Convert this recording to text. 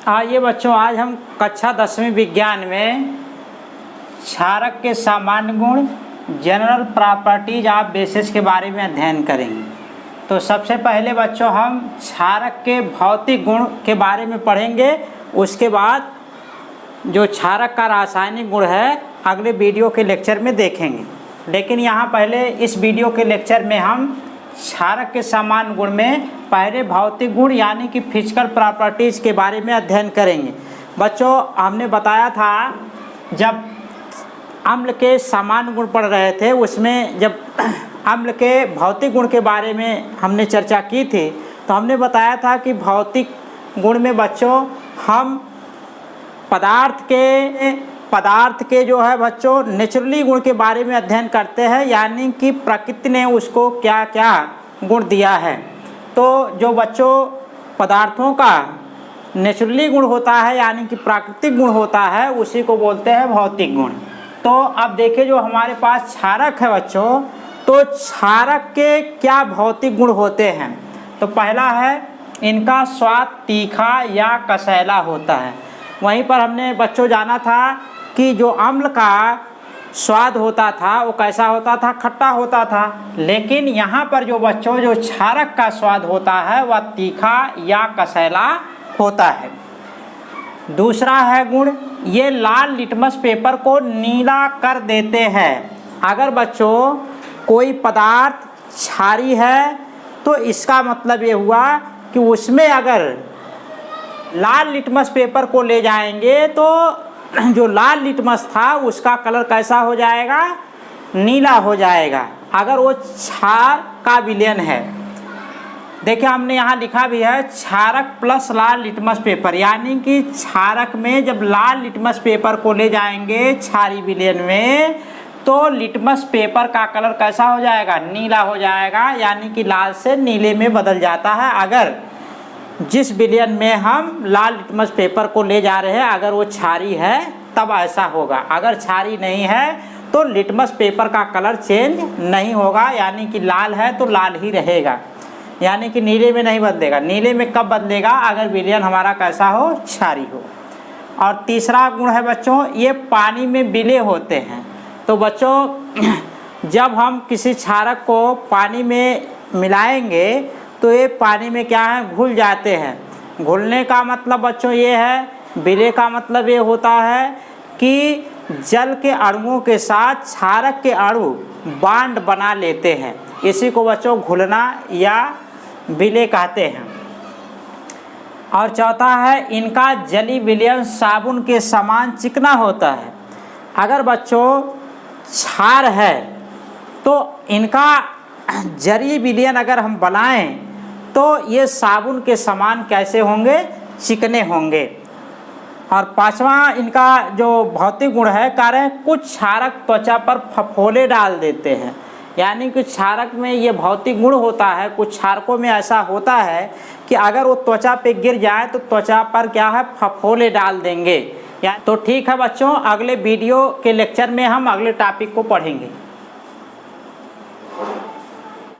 आइए बच्चों, आज हम कक्षा 10वीं विज्ञान में क्षारक के सामान्य गुण जनरल प्रॉपर्टीज ऑफ बेसिस के बारे में अध्ययन करेंगे। तो सबसे पहले बच्चों हम क्षारक के भौतिक गुण के बारे में पढ़ेंगे। उसके बाद जो क्षारक का रासायनिक गुण है अगले वीडियो के लेक्चर में देखेंगे। लेकिन यहाँ पहले इस वीडियो के लेक्चर में हम क्षारक के सामान्य गुण में पहले भौतिक गुण यानी कि फिजिकल प्रॉपर्टीज़ के बारे में अध्ययन करेंगे। बच्चों, हमने बताया था जब अम्ल के सामान्य गुण पढ़ रहे थे, उसमें जब अम्ल के भौतिक गुण के बारे में हमने चर्चा की थी तो हमने बताया था कि भौतिक गुण में बच्चों हम पदार्थ के जो है बच्चों नेचुरली गुण के बारे में अध्ययन करते हैं, यानी कि प्रकृति ने उसको क्या क्या गुण दिया है। तो जो बच्चों पदार्थों का नेचुरली गुण होता है यानी कि प्राकृतिक गुण होता है, उसी को बोलते हैं भौतिक गुण। तो अब देखिए, जो हमारे पास क्षारक है बच्चों, तो क्षारक के क्या भौतिक गुण होते हैं। तो पहला है इनका स्वाद तीखा या कसैला होता है। वहीं पर हमने बच्चों जाना था कि जो अम्ल का स्वाद होता था वो कैसा होता था, खट्टा होता था। लेकिन यहाँ पर जो बच्चों जो क्षारक का स्वाद होता है वह तीखा या कसैला होता है। दूसरा है गुण, ये लाल लिटमस पेपर को नीला कर देते हैं। अगर बच्चों कोई पदार्थ क्षारी है तो इसका मतलब ये हुआ कि उसमें अगर लाल लिटमस पेपर को ले जाएंगे तो जो लाल लिटमस था उसका कलर कैसा हो जाएगा, नीला हो जाएगा, अगर वो क्षार का विलयन है। देखिए हमने यहाँ लिखा भी है क्षारक प्लस लाल लिटमस पेपर, यानी कि क्षारक में जब लाल लिटमस पेपर को ले जाएंगे क्षारी विलयन में तो लिटमस पेपर का कलर कैसा हो जाएगा, नीला हो जाएगा, यानी कि लाल से नीले में बदल जाता है। अगर जिस विलयन में हम लाल लिटमस पेपर को ले जा रहे हैं अगर वो क्षारी है तब ऐसा होगा। अगर क्षारी नहीं है तो लिटमस पेपर का कलर चेंज नहीं होगा, यानी कि लाल है तो लाल ही रहेगा, यानी कि नीले में नहीं बदलेगा। नीले में कब बदलेगा, अगर विलयन हमारा कैसा हो, क्षारी हो। और तीसरा गुण है बच्चों, ये पानी में विलय होते हैं। तो बच्चों जब हम किसी क्षारक को पानी में मिलाएंगे तो ये पानी में क्या है, घुल जाते हैं। घुलने का मतलब बच्चों ये है, विलय का मतलब ये होता है कि जल के अणुओं के साथ क्षारक के अणु बांड बना लेते हैं। इसी को बच्चों घुलना या विलय कहते हैं। और चौथा है इनका जली विलयन साबुन के समान चिकना होता है। अगर बच्चों क्षार है तो इनका जरी विलयन अगर हम बनाएं तो ये साबुन के समान कैसे होंगे, चिकने होंगे। और पांचवा इनका जो भौतिक गुण है, कार्य कुछ क्षारक त्वचा पर फफोले डाल देते हैं, यानी कि क्षारक में ये भौतिक गुण होता है। कुछ क्षारकों में ऐसा होता है कि अगर वो त्वचा पे गिर जाए तो त्वचा पर क्या है, फफोले डाल देंगे। तो ठीक है बच्चों, अगले वीडियो के लेक्चर में हम अगले टॉपिक को पढ़ेंगे।